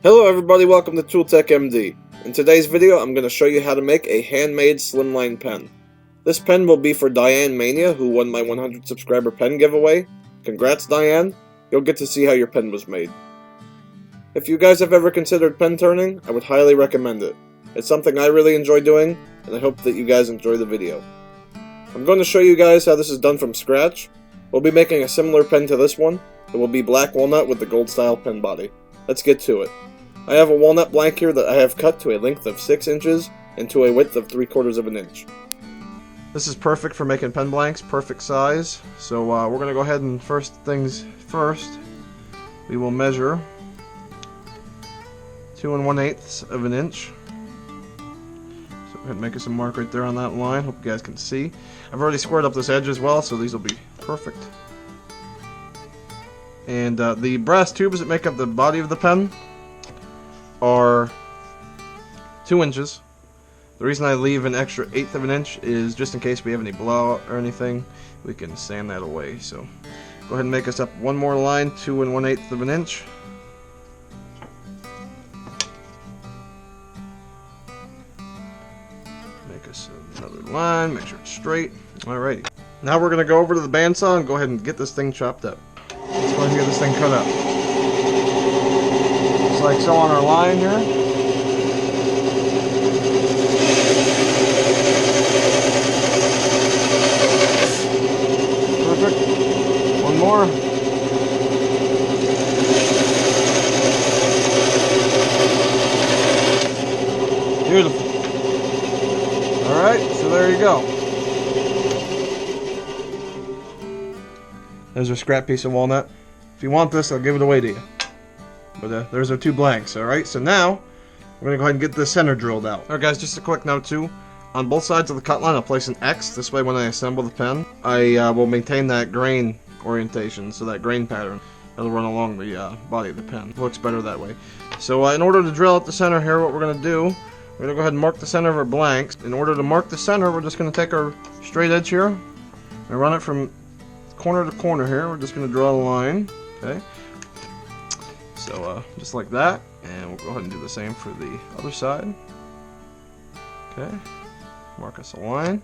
Hello everybody, welcome to tooltek.md. In today's video, I'm going to show you how to make a handmade Slimline pen. This pen will be for Diane Mania, who won my 100 subscriber pen giveaway. Congrats Diane, you'll get to see how your pen was made. If you guys have ever considered pen turning, I would highly recommend it. It's something I really enjoy doing, and I hope that you guys enjoy the video. I'm going to show you guys how this is done from scratch. We'll be making a similar pen to this one. It will be black walnut with the gold style pen body. Let's get to it. I have a walnut blank here that I have cut to a length of 6 inches and to a width of 3/4 of an inch. This is perfect for making pen blanks, perfect size. So we're going to go ahead and first, we will measure 2 1/8 of an inch. So go ahead and make us a mark right there on that line. Hope you guys can see. I've already squared up this edge as well, so these will be perfect. And the brass tubes that make up the body of the pen are 2 inches. The reason I leave an extra 1/8 of an inch is just in case we have any blowout or anything, we can sand that away. So go ahead and make us up one more line, 2 1/8 of an inch. Make us another line, make sure it's straight. Alrighty. Now we're going to go over to the bandsaw and go ahead and get this thing chopped up. Let's go ahead and get this thing cut up. Just like so on our line here. Perfect. One more. Beautiful. Alright, so there you go. There's our scrap piece of walnut. If you want this, I'll give it away to you. But there's our 2 blanks, alright? So now, we're going to go ahead and get the center drilled out. Alright guys, just a quick note too. On both sides of the cut line, I'll place an X. This way when I assemble the pen, I will maintain that grain orientation, so that grain pattern. It'll run along the body of the pen. It looks better that way. So in order to drill out the center here, what we're going to do, we're going to go ahead and mark the center of our blanks. In order to mark the center, we're just going to take our straight edge here and run it from corner to corner here. We're just going to draw a line. Okay. So just like that, and we'll go ahead and do the same for the other side. Okay. Mark us a line.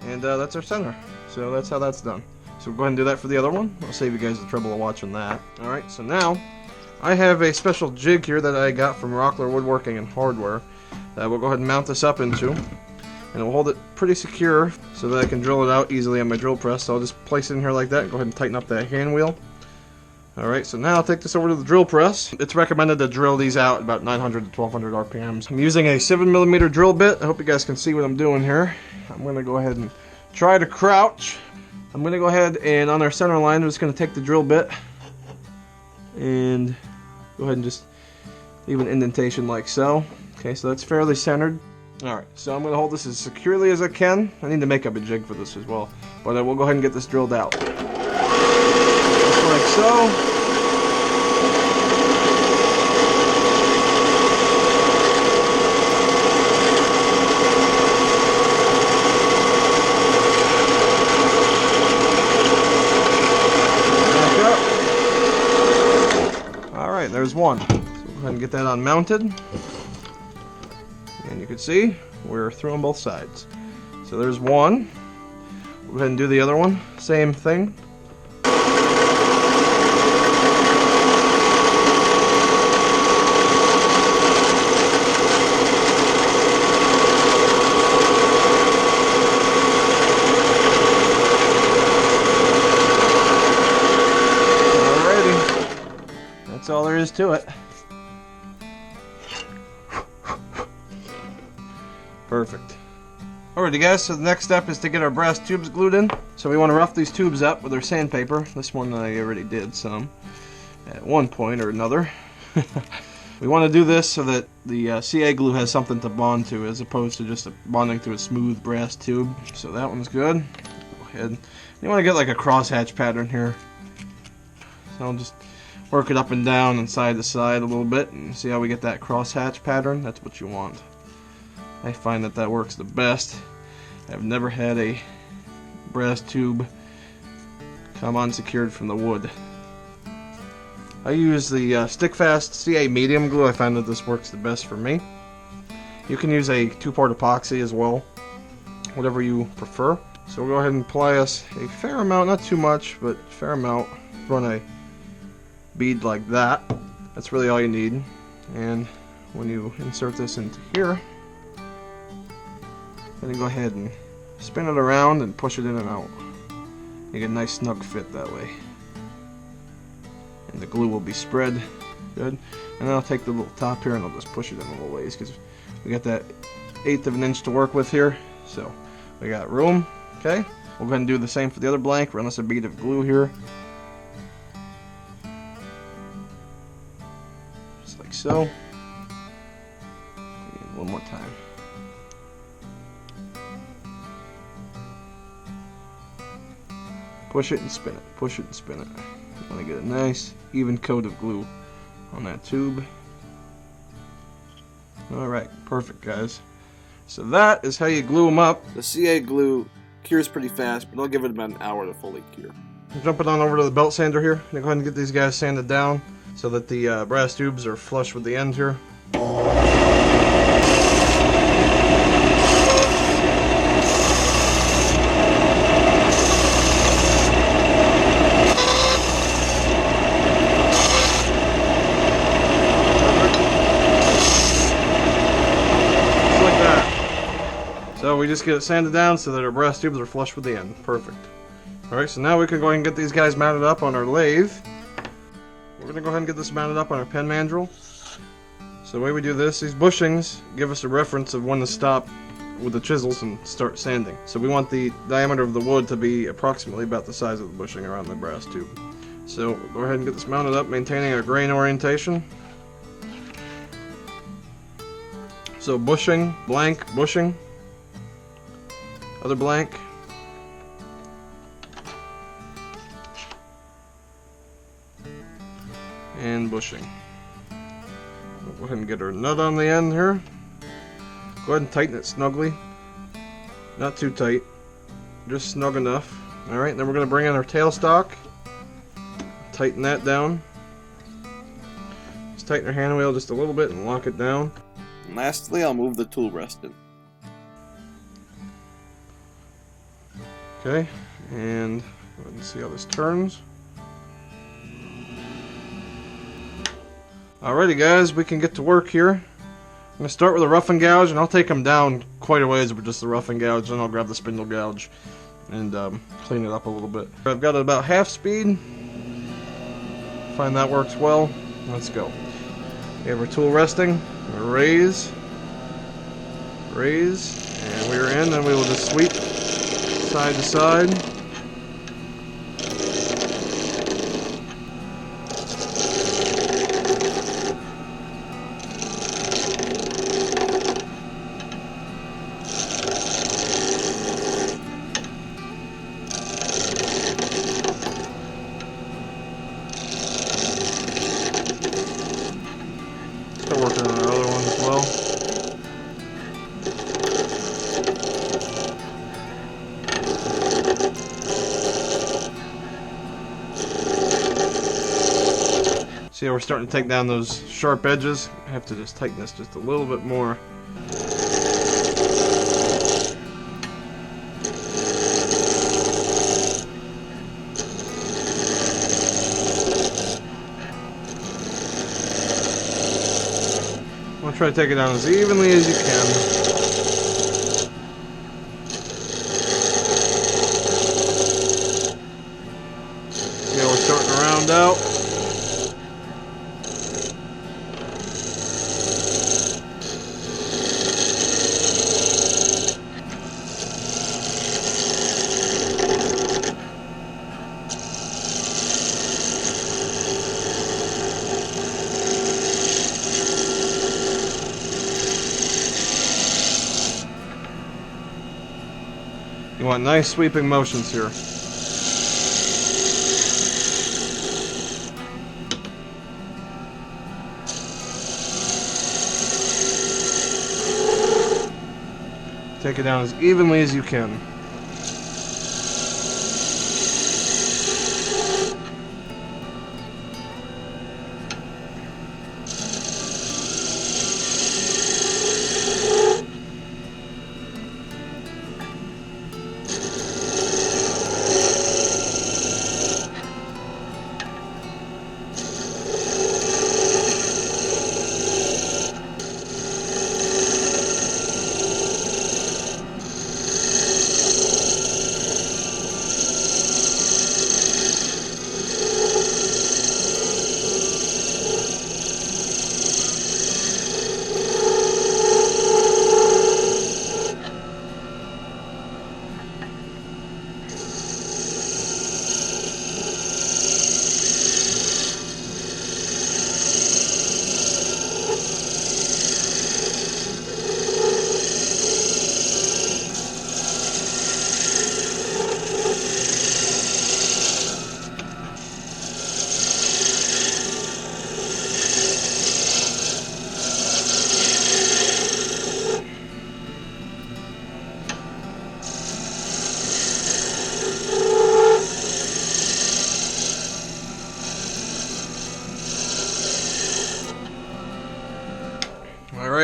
And that's our center. So that's how that's done. So we'll go ahead and do that for the other one. I'll save you guys the trouble of watching that. Alright, so now I have a special jig here that I got from Rockler Woodworking and Hardware that we'll go ahead and mount this up into. And it will hold it pretty secure so that I can drill it out easily on my drill press. So I'll just place it in here like that and go ahead and tighten up that hand wheel. Alright, so now I'll take this over to the drill press. It's recommended to drill these out about 900 to 1200 RPMs. I'm using a 7mm drill bit. I hope you guys can see what I'm doing here. I'm going to go ahead and try to crouch. I'm going to go ahead and on our center line, I'm just going to take the drill bit and go ahead and just leave an indentation like so. Okay, so that's fairly centered. Alright, so I'm going to hold this as securely as I can. I need to make up a jig for this as well. But we'll go ahead and get this drilled out. Just like so. Back up. Alright, there's one. So we'll go ahead and get that unmounted. And you can see we're through on both sides. So there's one. We'll go ahead and do the other one. Same thing. Alrighty. That's all there is to it. Perfect. Alrighty guys, so the next step is to get our brass tubes glued in. So we want to rough these tubes up with our sandpaper. This one I already did some at one point or another. We want to do this so that the CA glue has something to bond to as opposed to just bonding to a smooth brass tube. So that one's good. Go ahead. You want to get like a crosshatch pattern here. So I'll just work it up and down and side to side a little bit and see how we get that crosshatch pattern. That's what you want. I find that that works the best. I've never had a brass tube come unsecured from the wood. I use the stick fast CA medium glue. I find that this works the best for me. You can use a 2-part epoxy as well, whatever you prefer. So we'll go ahead and apply us a fair amount, not too much, but a fair amount. Run a bead like that. That's really all you need. And when you insert this into here, then you go ahead and spin it around and push it in and out. You get a nice snug fit that way. And the glue will be spread good. And then I'll take the little top here and I'll just push it in a little ways because we got that 1/8 of an inch to work with here. So we got room. Okay. We'll go ahead and do the same for the other blank. Run us a bead of glue here. Just like so. And one more time. Push it and spin it. Push it and spin it. You want to get a nice even coat of glue on that tube. Alright, perfect guys. So that is how you glue them up. The CA glue cures pretty fast, but I'll give it about an hour to fully cure. I'm jumping on over to the belt sander here. I'm going to go ahead and get these guys sanded down so that the brass tubes are flush with the end here. So we just get it sanded down so that our brass tubes are flush with the end. Perfect. Alright, so now we can go ahead and get these guys mounted up on our lathe. We're going to go ahead and get this mounted up on our pen mandrel. So the way we do this, these bushings give us a reference of when to stop with the chisels and start sanding. So we want the diameter of the wood to be approximately about the size of the bushing around the brass tube. So we'll go ahead and get this mounted up, maintaining our grain orientation. So bushing, blank, bushing. Other blank. And bushing. We'll go ahead and get our nut on the end here. Go ahead and tighten it snugly. Not too tight. Just snug enough. Alright, then we're going to bring in our tailstock. Tighten that down. Just tighten our hand wheel just a little bit and lock it down. And lastly, I'll move the tool rest in. Okay, and let's see how this turns. Alrighty guys, we can get to work here. I'm going to start with a rough and gouge, and I'll take them down quite a ways with just the rough and gouge, then I'll grab the spindle gouge and clean it up a little bit. I've got it about half speed. Find that works well. Let's go. We have our tool resting, raise, and we're in, and we will just sweep side to side. Start working on our other one as well. See how we're starting to take down those sharp edges? I have to just tighten this just a little bit more. I'm going to try to take it down as evenly as you can. See how we're starting to round out? You want nice sweeping motions here. Take it down as evenly as you can.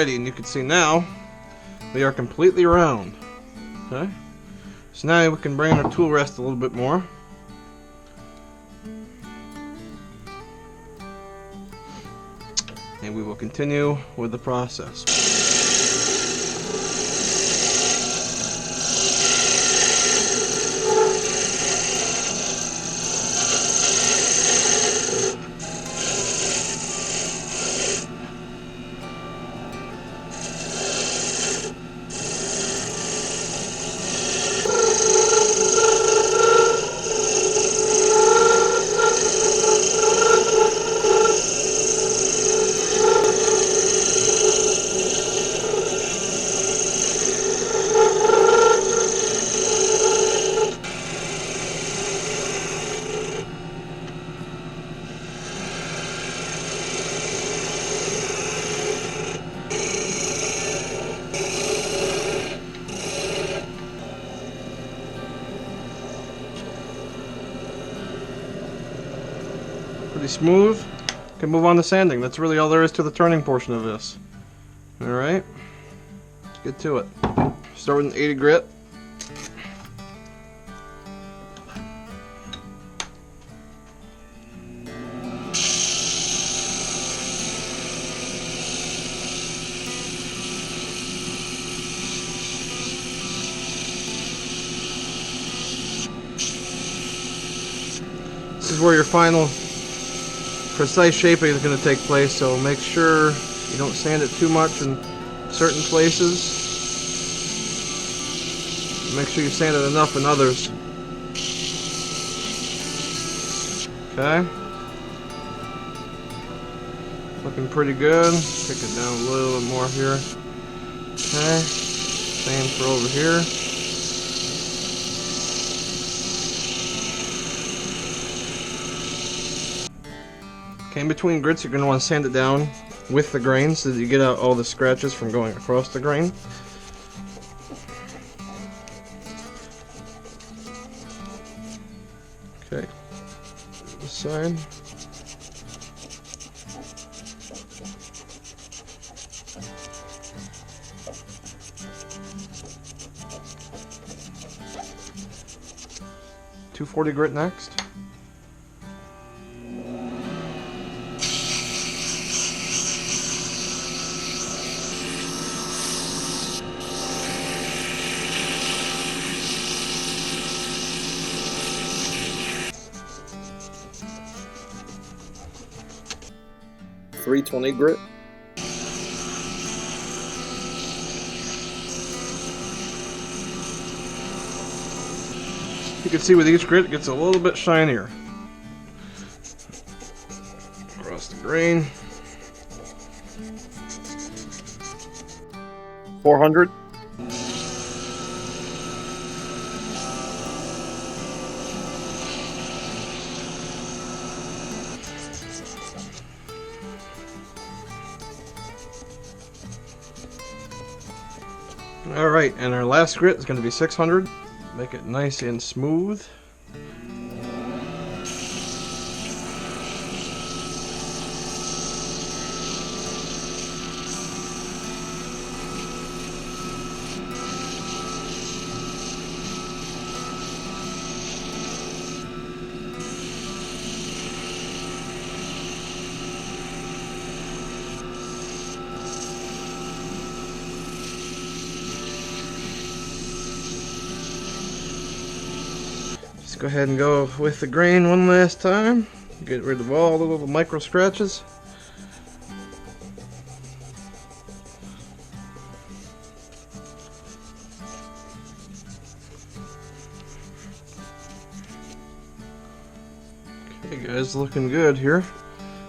Alrighty, and you can see now we are completely round. Okay? So now we can bring our tool rest a little bit more. And we will continue with the process. Pretty smooth. Can move on to sanding. That's really all there is to the turning portion of this. Alright, let's get to it. Start with an 80 grit. This is where your final precise shaping is going to take place, so make sure you don't sand it too much in certain places. Make sure you sand it enough in others. Okay. Looking pretty good. Take it down a little bit more here. Okay. Same for over here. Okay, in between grits, you're going to want to sand it down with the grain so that you get out all the scratches from going across the grain. Okay, this side. .240 grit next. .320 grit. You can see with each grit it gets a little bit shinier. Across the grain. 400. Alright, and our last grit is going to be 600. Make it nice and smooth. Go ahead and go with the grain one last time. Get rid of all the little micro scratches. Okay guys, looking good here.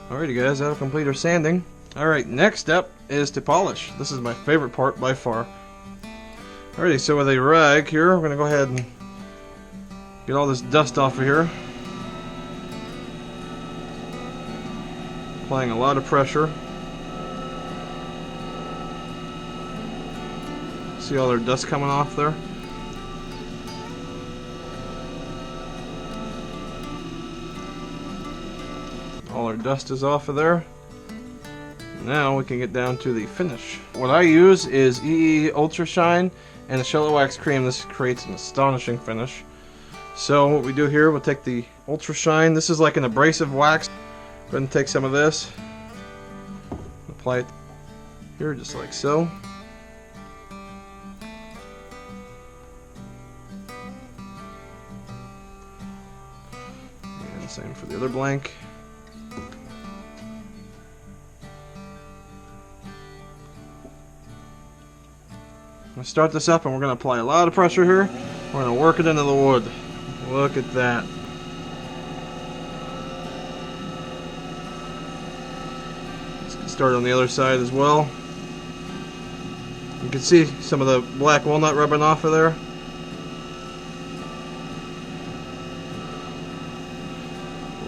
Alrighty guys, that'll complete our sanding. Alright, next step is to polish. This is my favorite part by far. Alrighty, so with a rag here, we're going to go ahead and get all this dust off of here. Applying a lot of pressure. See all their dust coming off there? All our dust is off of there. Now we can get down to the finish. What I use is EE Ultra Shine and a Shallow Wax Cream. This creates an astonishing finish. So what we do here, we'll take the Ultra Shine. This is like an abrasive wax. Go ahead and take some of this. Apply it here just like so. And same for the other blank. I'm going to start this up and we're going to apply a lot of pressure here. We're going to work it into the wood. Look at that. Let's get started on the other side as well. You can see some of the black walnut rubbing off of there.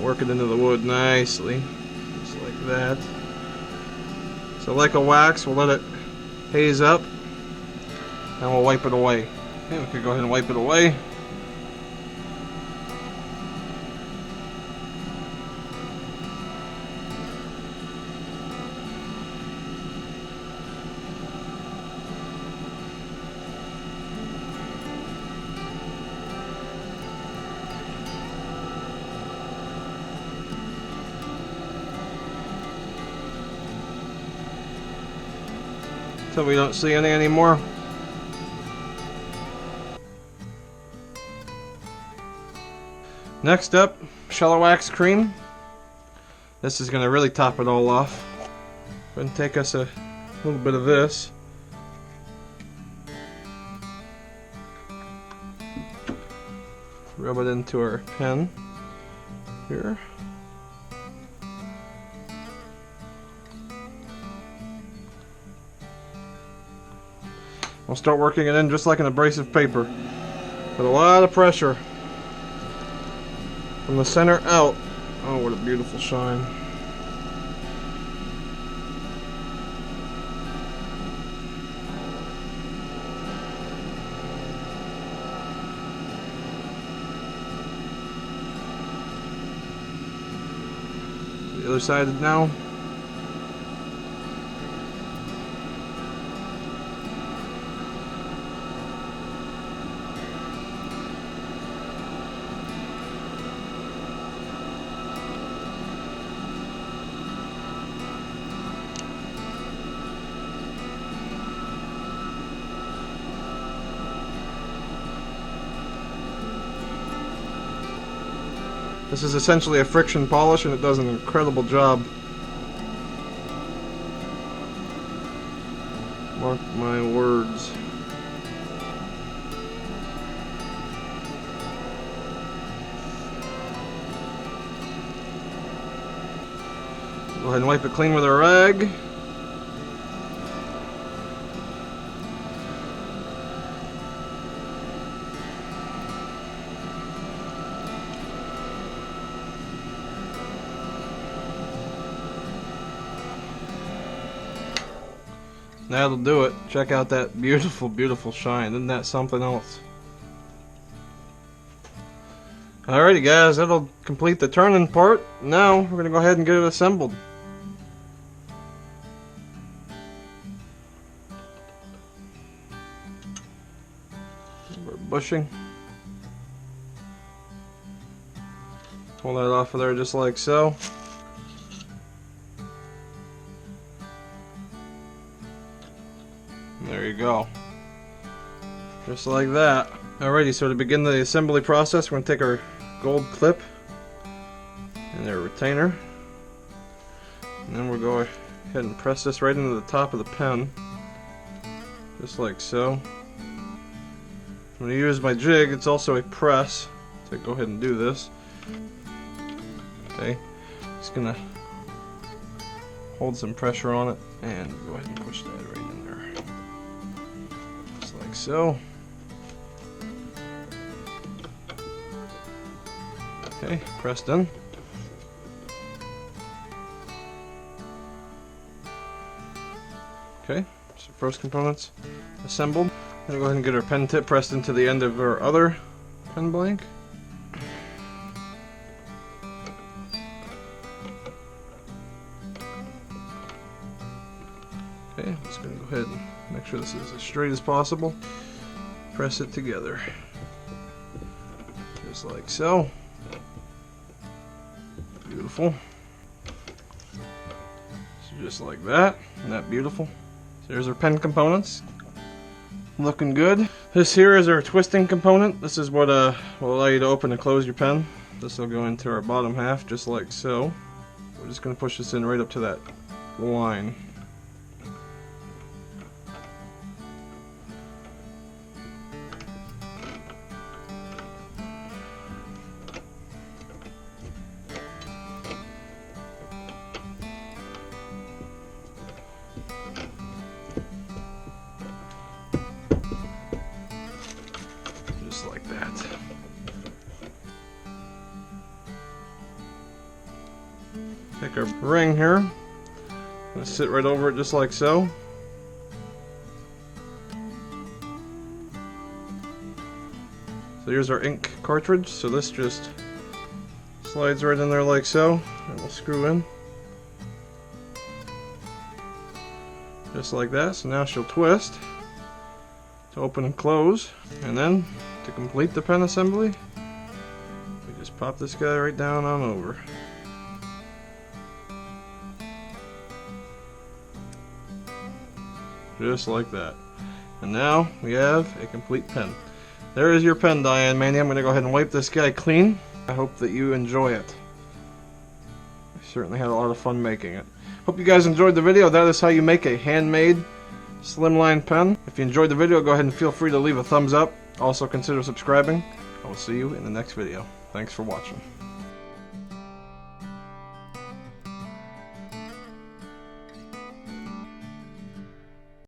Work it into the wood nicely, just like that. So like a wax, we'll let it haze up. And we'll wipe it away. Okay, we can go ahead and wipe it away. So we don't see any anymore. Next up, Shallow Wax Cream. This is going to really top it all off. Go ahead and take us a little bit of this. Rub it into our pen here. We'll start working it in just like an abrasive paper. With a lot of pressure. From the center out. Oh, what a beautiful shine. The other side now. This is essentially a friction polish and it does an incredible job. Mark my words. Go ahead and wipe it clean with a rag. That'll do it. Check out that beautiful, beautiful shine. Isn't that something else? Alrighty guys, that'll complete the turning part. Now we're going to go ahead and get it assembled. We're bushing. Pull that off of there just like so. There you go. Just like that. Alrighty, so to begin the assembly process, we're going to take our gold clip and our retainer. And then we'll go ahead and press this right into the top of the pen. Just like so. I'm going to use my jig. It's also a press. So go ahead and do this. Okay. Just going to hold some pressure on it and go ahead and push that right in there. Just like so. Okay, pressed in. Okay, so first components assembled. I'm going to go ahead and get our pen tip pressed into the end of our other pen blank. Okay, I'm just going to go ahead and make sure this is as straight as possible. Press it together. Just like so. Beautiful. So just like that. Isn't that beautiful? So there's our pen components. Looking good. This here is our twisting component. This is what will allow you to open and close your pen. This will go into our bottom half just like so. We're just going to push this in right up to that line. Just like that. Take our ring here, gonna sit right over it just like so. So here's our ink cartridge, so this just slides right in there like so, and we'll screw in. Just like that, so now she'll twist to open and close, and then to complete the pen assembly, we just pop this guy right down on over. Just like that. And now we have a complete pen. There is your pen, Diane Mania. I'm going to go ahead and wipe this guy clean. I hope that you enjoy it. I certainly had a lot of fun making it. Hope you guys enjoyed the video. That is how you make a handmade Slimline pen. If you enjoyed the video, go ahead and feel free to leave a thumbs up. Also consider subscribing. I will see you in the next video. Thanks for watching.